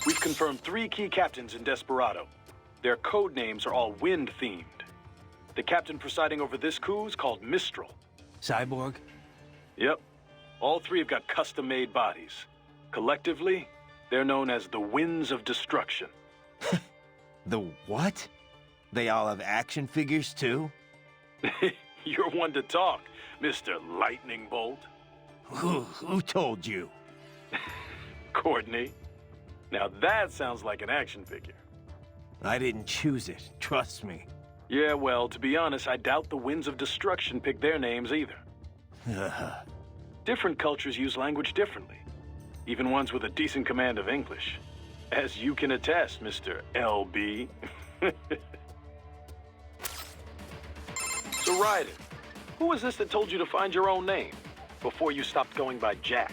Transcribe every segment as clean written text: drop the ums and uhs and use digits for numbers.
We've confirmed 3 key captains in Desperado. Their code names are all wind-themed. The captain presiding over this coup is called Mistral. Cyborg? Yep. All 3 have got custom-made bodies. Collectively, they're known as the Winds of Destruction. The what? They all have action figures, too? You're one to talk, Mr. Lightning Bolt. Who told you? Courtney. Now that sounds like an action figure. I didn't choose it, trust me. Yeah, well, to be honest, I doubt the Winds of Destruction picked their names either. Different cultures use language differently. Even ones with a decent command of English. As you can attest, Mr. LB. So Raiden, who was this that told you to find your own name before you stopped going by Jack?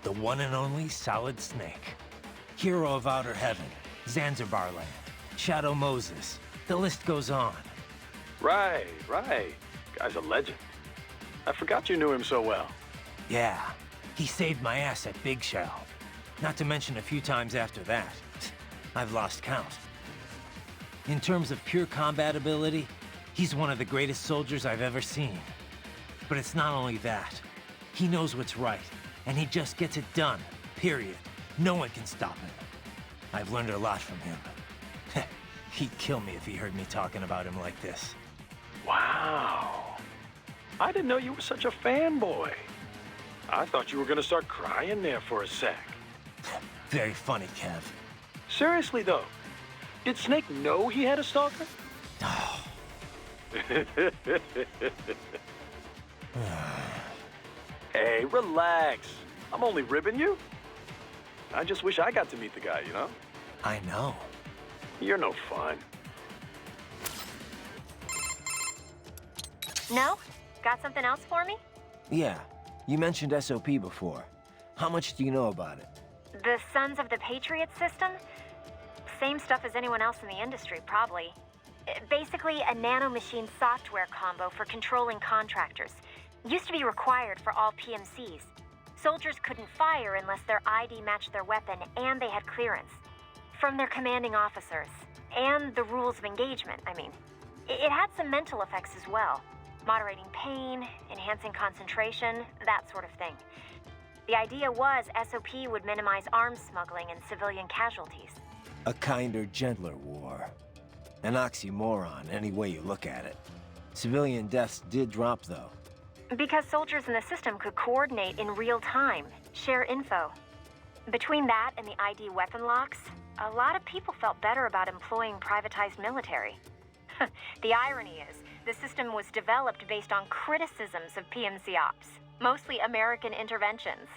The one and only Solid Snake. Hero of Outer Heaven, Zanzibar Land, Shadow Moses. The list goes on. Right. Guy's a legend. I forgot you knew him so well. Yeah, he saved my ass at Big Shell. Not to mention a few times after that. I've lost count. In terms of pure combat ability, he's one of the greatest soldiers I've ever seen. But it's not only that. He knows what's right, and he just gets it done, period. No one can stop him. I've learned a lot from him. He'd kill me if he heard me talking about him like this. Wow. I didn't know you were such a fanboy. I thought you were gonna start crying there for a sec. Very funny, Kev. Seriously, though, did Snake know he had a stalker? Oh. Hey, relax. I'm only ribbing you. I just wish I got to meet the guy, you know? I know. You're no fun. No? Got something else for me? Yeah, you mentioned SOP before. How much do you know about it? The Sons of the Patriot system? Same stuff as anyone else in the industry, probably. Basically, a nanomachine software combo for controlling contractors. Used to be required for all PMCs. Soldiers couldn't fire unless their ID matched their weapon and they had clearance. From their commanding officers. And the rules of engagement, I mean. It had some mental effects as well. Moderating pain, enhancing concentration, that sort of thing. The idea was SOP would minimize arms smuggling and civilian casualties. A kinder, gentler war. An oxymoron, any way you look at it. Civilian deaths did drop, though. Because soldiers in the system could coordinate in real time, share info. Between that and the ID weapon locks, a lot of people felt better about employing privatized military. The irony is, the system was developed based on criticisms of PMC ops, mostly American interventions.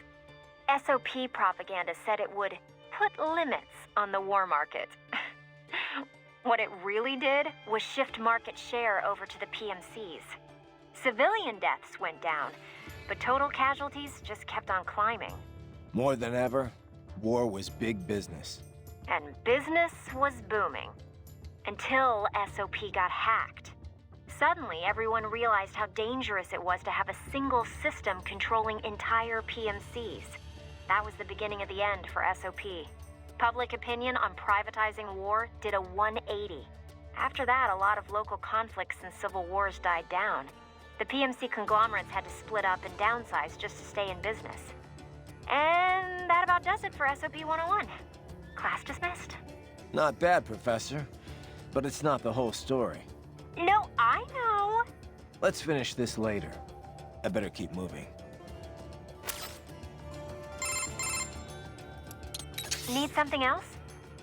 SOP propaganda said it would put limits on the war market. What it really did was shift market share over to the PMCs. Civilian deaths went down, but total casualties just kept on climbing. More than ever, war was big business. And business was booming. Until SOP got hacked. Suddenly, everyone realized how dangerous it was to have a single system controlling entire PMCs. That was the beginning of the end for SOP. Public opinion on privatizing war did a 180. After that, a lot of local conflicts and civil wars died down. The PMC conglomerates had to split up and downsize just to stay in business. And that about does it for SOP 101. Class dismissed. Not bad, Professor. But it's not the whole story. No, I know. Let's finish this later. I better keep moving. Need something else?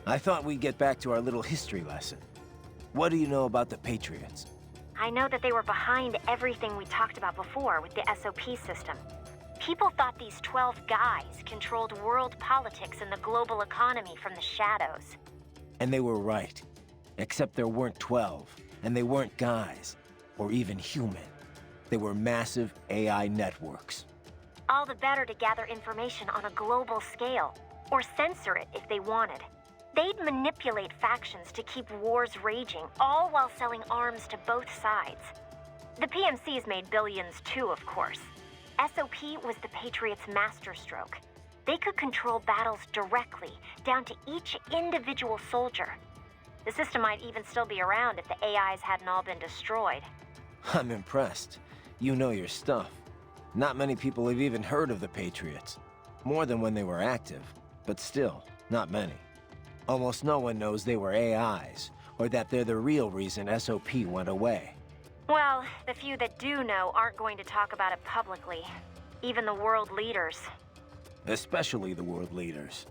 I thought we'd get back to our little history lesson. What do you know about the Patriots? I know that they were behind everything we talked about before with the SOP system. People thought these 12 guys controlled world politics and the global economy from the shadows. And they were right. Except there weren't 12, and they weren't guys, or even human. They were massive AI networks. All the better to gather information on a global scale, or censor it if they wanted. They'd manipulate factions to keep wars raging, all while selling arms to both sides. The PMCs made billions too, of course. SOP was the Patriots' masterstroke. They could control battles directly, down to each individual soldier. The system might even still be around if the AIs hadn't all been destroyed. I'm impressed. You know your stuff. Not many people have even heard of the Patriots. More than when they were active, but still, not many. Almost no one knows they were AIs, or that they're the real reason SOP went away. Well, the few that do know aren't going to talk about it publicly. Even the world leaders. Especially the world leaders.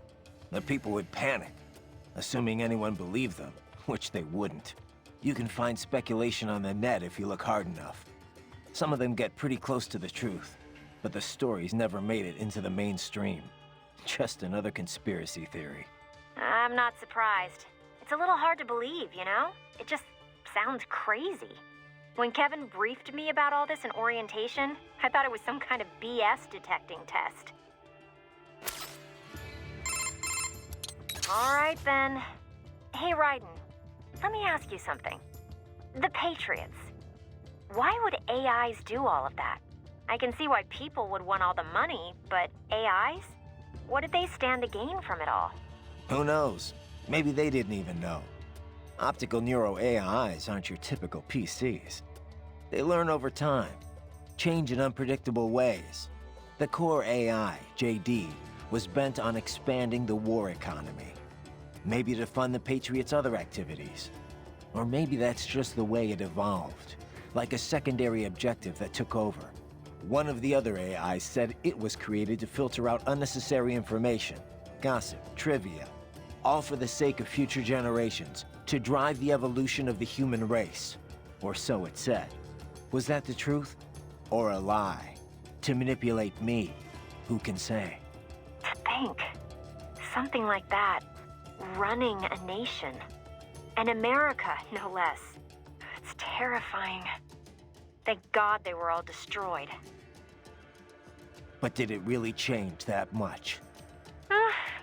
The people would panic, assuming anyone believed them, which they wouldn't. You can find speculation on the net if you look hard enough. Some of them get pretty close to the truth, but the stories never made it into the mainstream. Just another conspiracy theory. I'm not surprised. It's a little hard to believe, you know? It just sounds crazy. When Kevin briefed me about all this in orientation, I thought it was some kind of BS detecting test. All right, then. Hey, Raiden, let me ask you something. The Patriots. Why would AIs do all of that? I can see why people would want all the money, but AIs? What did they stand to gain from it all? Who knows? Maybe they didn't even know. Optical Neuro AIs aren't your typical PCs. They learn over time, change in unpredictable ways. The core AI, JD, was bent on expanding the war economy. Maybe to fund the Patriots' other activities. Or maybe that's just the way it evolved, like a secondary objective that took over. One of the other AIs said it was created to filter out unnecessary information, gossip, trivia, all for the sake of future generations, to drive the evolution of the human race. Or so it said. Was that the truth? Or a lie? To manipulate me? Who can say? To think. Something like that. Running a nation. And America, no less. It's terrifying. Thank God they were all destroyed. But did it really change that much?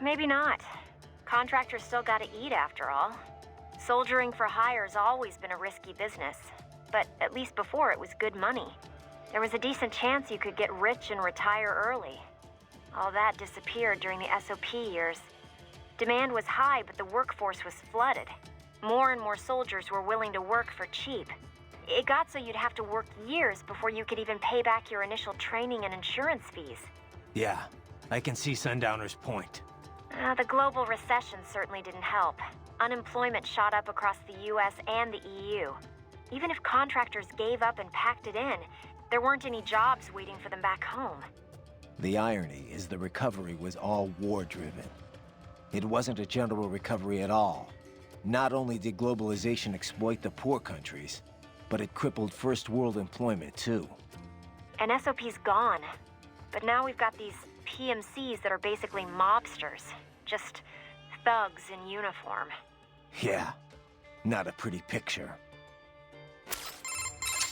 Maybe not. Contractors still gotta eat after all. Soldiering for hire's always been a risky business. But at least before it was good money. There was a decent chance you could get rich and retire early. All that disappeared during the SOP years. Demand was high, but the workforce was flooded. More and more soldiers were willing to work for cheap. It got so you'd have to work years before you could even pay back your initial training and insurance fees. Yeah, I can see Sundowner's point. The global recession certainly didn't help. Unemployment shot up across the US and the EU. Even if contractors gave up and packed it in, there weren't any jobs waiting for them back home. The irony is the recovery was all war-driven. It wasn't a general recovery at all. Not only did globalization exploit the poor countries, but it crippled first world employment too. And SOP's gone. But now we've got these PMCs that are basically mobsters. Just thugs in uniform. Yeah, not a pretty picture.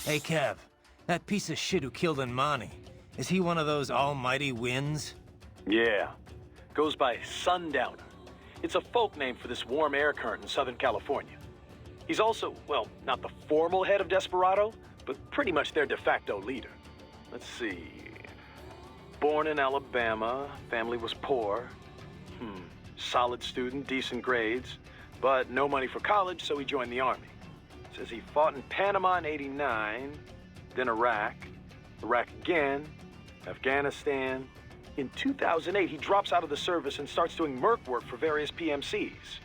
Hey Kev, that piece of shit who killed Imani, is he one of those almighty winds? Yeah. Goes by Sundowner. It's a folk name for this warm air current in Southern California. He's also, well, not the formal head of Desperado, but pretty much their de facto leader. Let's see. Born in Alabama, family was poor. Solid student, decent grades, but no money for college, so he joined the army. Says he fought in Panama in '89, then Iraq again, Afghanistan. In 2008, he drops out of the service and starts doing merc work for various PMCs.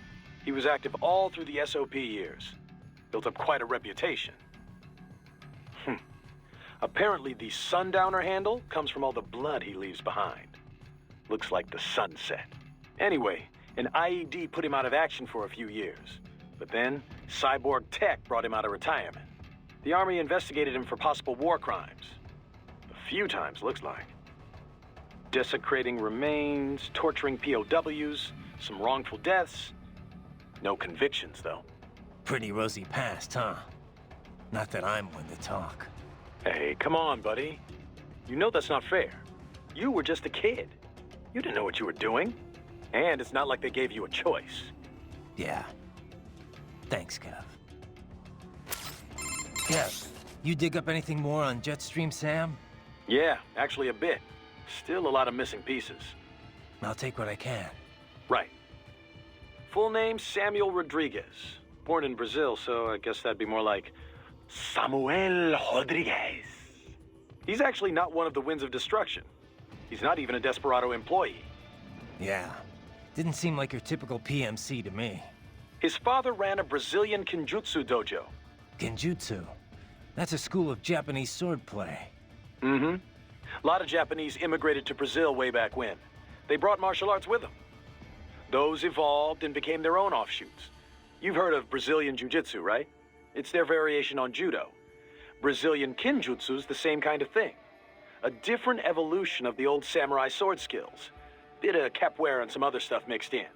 He was active all through the SOP years. Built up quite a reputation. Apparently, the Sundowner handle comes from all the blood he leaves behind. Looks like the sunset. Anyway, an IED put him out of action for a few years. But then, cyborg tech brought him out of retirement. The Army investigated him for possible war crimes. A few times, looks like. Desecrating remains, torturing POWs, some wrongful deaths. No convictions, though. Pretty rosy past, huh? Not that I'm one to talk. Hey, come on, buddy. You know that's not fair. You were just a kid. You didn't know what you were doing. And it's not like they gave you a choice. Yeah. Thanks, Kev. Kev, you dig up anything more on Jetstream Sam? Yeah, actually a bit. Still a lot of missing pieces. I'll take what I can. Right. Full name Samuel Rodriguez. Born in Brazil, so I guess that'd be more like Samuel Rodriguez. He's actually not one of the Winds of Destruction. He's not even a Desperado employee. Yeah. Didn't seem like your typical PMC to me. His father ran a Brazilian Kenjutsu dojo. Genjutsu. That's a school of Japanese swordplay. Mm-hmm. A lot of Japanese immigrated to Brazil way back when. They brought martial arts with them. Those evolved and became their own offshoots. You've heard of Brazilian Jiu-Jitsu, right? It's their variation on Judo. Brazilian Kenjutsu's the same kind of thing. A different evolution of the old samurai sword skills. Bit of capoeira and some other stuff mixed in.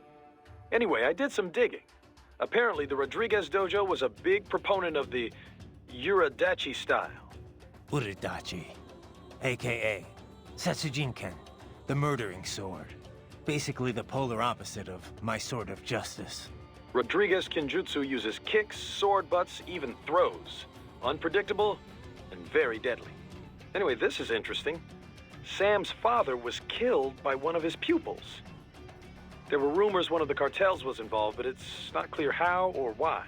Anyway, I did some digging. Apparently, the Rodriguez dojo was a big proponent of the Uridachi style. Uridachi. A.K.A. Setsujinken, the murdering sword. Basically the polar opposite of my sword of justice. Rodriguez Kenjutsu uses kicks, sword butts, even throws. Unpredictable and very deadly. Anyway, this is interesting. Sam's father was killed by one of his pupils. There were rumors one of the cartels was involved, but it's not clear how or why.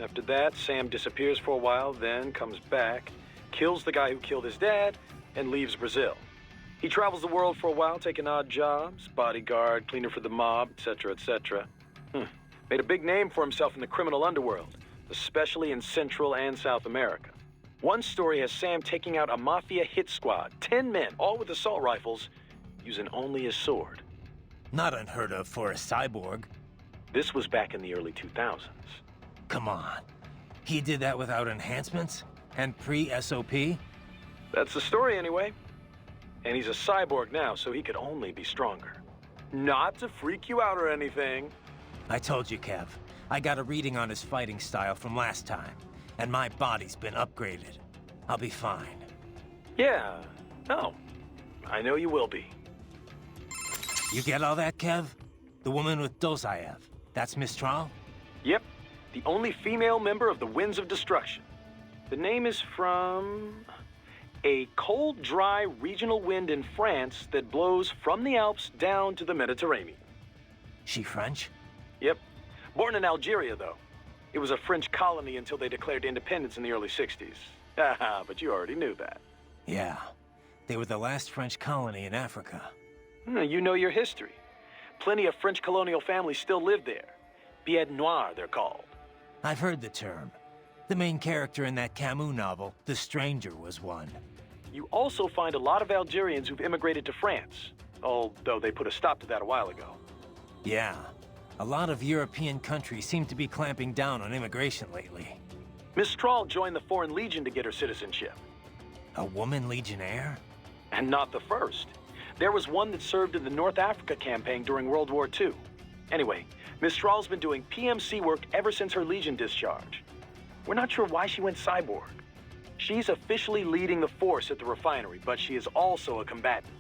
After that, Sam disappears for a while, then comes back, kills the guy who killed his dad, and leaves Brazil. He travels the world for a while, taking odd jobs, bodyguard, cleaner for the mob, etc., etc. Made a big name for himself in the criminal underworld, especially in Central and South America. One story has Sam taking out a mafia hit squad, 10 men, all with assault rifles, using only his sword. Not unheard of for a cyborg. This was back in the early 2000s. Come on. He did that without enhancements? And pre-SOP? That's the story anyway. And he's a cyborg now, so he could only be stronger. Not to freak you out or anything. I told you, Kev. I got a reading on his fighting style from last time, and my body's been upgraded. I'll be fine. Yeah, no. I know you will be. You get all that, Kev? The woman with Dosaev. That's Mistral? Yep, the only female member of the Winds of Destruction. The name is from a cold, dry regional wind in France that blows from the Alps down to the Mediterranean. She French? Yep. Born in Algeria, though. It was a French colony until they declared independence in the early 60s. Haha, but you already knew that. Yeah. They were the last French colony in Africa. You know your history. Plenty of French colonial families still live there. Pied Noir, they're called. I've heard the term. The main character in that Camus novel, The Stranger, was one. You also find a lot of Algerians who've immigrated to France, although they put a stop to that a while ago. Yeah. A lot of European countries seem to be clamping down on immigration lately. Mistral joined the Foreign Legion to get her citizenship. A woman legionnaire? And not the first. There was one that served in the North Africa campaign during World War II. Anyway, Mistral's been doing PMC work ever since her Legion discharge. We're not sure why she went cyborg. She's officially leading the force at the refinery, but she is also a combatant.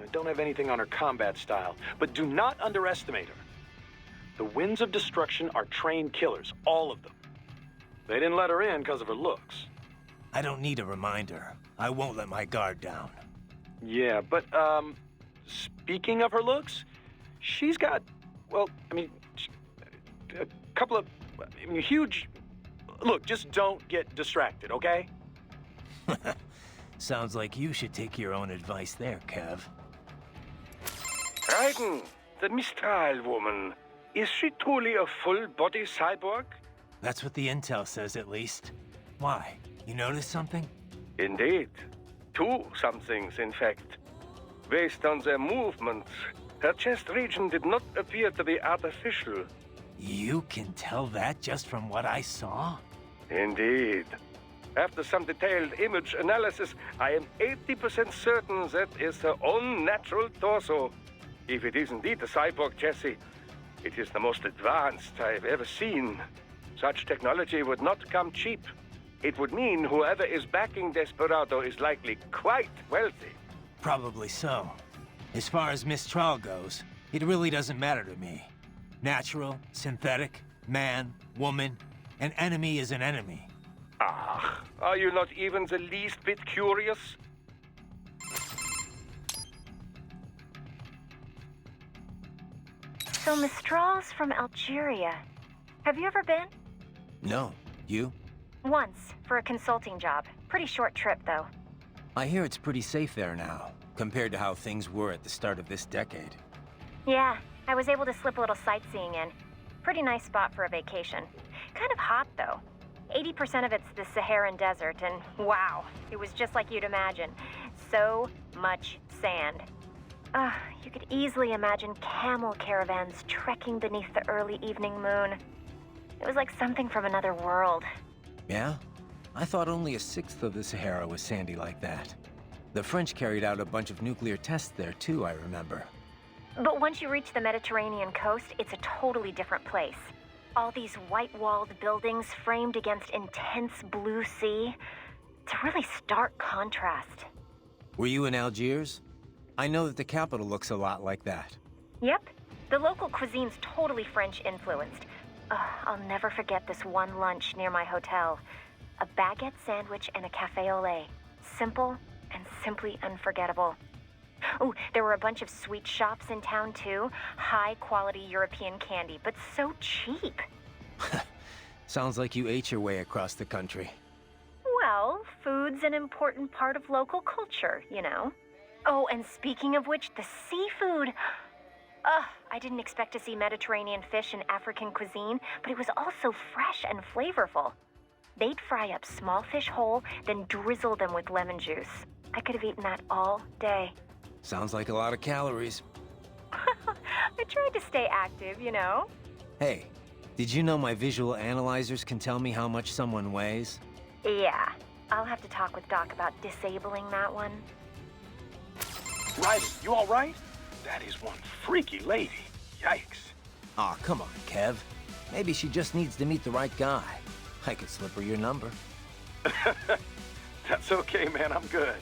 I don't have anything on her combat style, but do not underestimate her. The Winds of Destruction are trained killers, all of them. They didn't let her in because of her looks. I don't need a reminder. I won't let my guard down. Yeah, but, speaking of her looks, she's got, well, I mean, a couple of, huge... Look, just don't get distracted, okay? Sounds like you should take your own advice there, Kev. Raiden, the Mistral woman. Is she truly a full-body cyborg? That's what the intel says, at least. Why? You notice something? Indeed. Two somethings, in fact. Based on their movements, her chest region did not appear to be artificial. You can tell that just from what I saw? Indeed. After some detailed image analysis, I am 80% certain that is her own natural torso. If it is indeed a cyborg chassis, it is the most advanced I've ever seen. Such technology would not come cheap. It would mean whoever is backing Desperado is likely quite wealthy. Probably so. As far as Mistral goes, it really doesn't matter to me. Natural, synthetic, man, woman, an enemy is an enemy. Ah, are you not even the least bit curious? So Mistral's from Algeria. Have you ever been? No. You? Once, for a consulting job. Pretty short trip, though. I hear it's pretty safe there now, compared to how things were at the start of this decade. Yeah, I was able to slip a little sightseeing in. Pretty nice spot for a vacation. Kind of hot, though. 80% of it's the Saharan desert, and wow, it was just like you'd imagine. So much sand. You could easily imagine camel caravans trekking beneath the early evening moon. It was like something from another world. Yeah? I thought only a sixth of the Sahara was sandy like that. The French carried out a bunch of nuclear tests there too, I remember. But once you reach the Mediterranean coast, it's a totally different place. All these white-walled buildings framed against intense blue sea. It's a really stark contrast. Were you in Algiers? I know that the capital looks a lot like that. Yep. The local cuisine's totally French-influenced. I'll never forget this one lunch near my hotel. A baguette sandwich and a café au lait. Simple and simply unforgettable. Oh, there were a bunch of sweet shops in town, too. High-quality European candy, but so cheap. Sounds like you ate your way across the country. Well, food's an important part of local culture, you know. Oh, and speaking of which, the seafood. I didn't expect to see Mediterranean fish in African cuisine, but it was also fresh and flavorful. They'd fry up small fish whole, then drizzle them with lemon juice. I could have eaten that all day. Sounds like a lot of calories. I tried to stay active, you know. Hey, did you know my visual analyzers can tell me how much someone weighs? Yeah, I'll have to talk with Doc about disabling that one. Ryder, you all right? That is one freaky lady. Yikes. Aw, come on, Kev. Maybe she just needs to meet the right guy. I could slip her your number. That's okay, man. I'm good.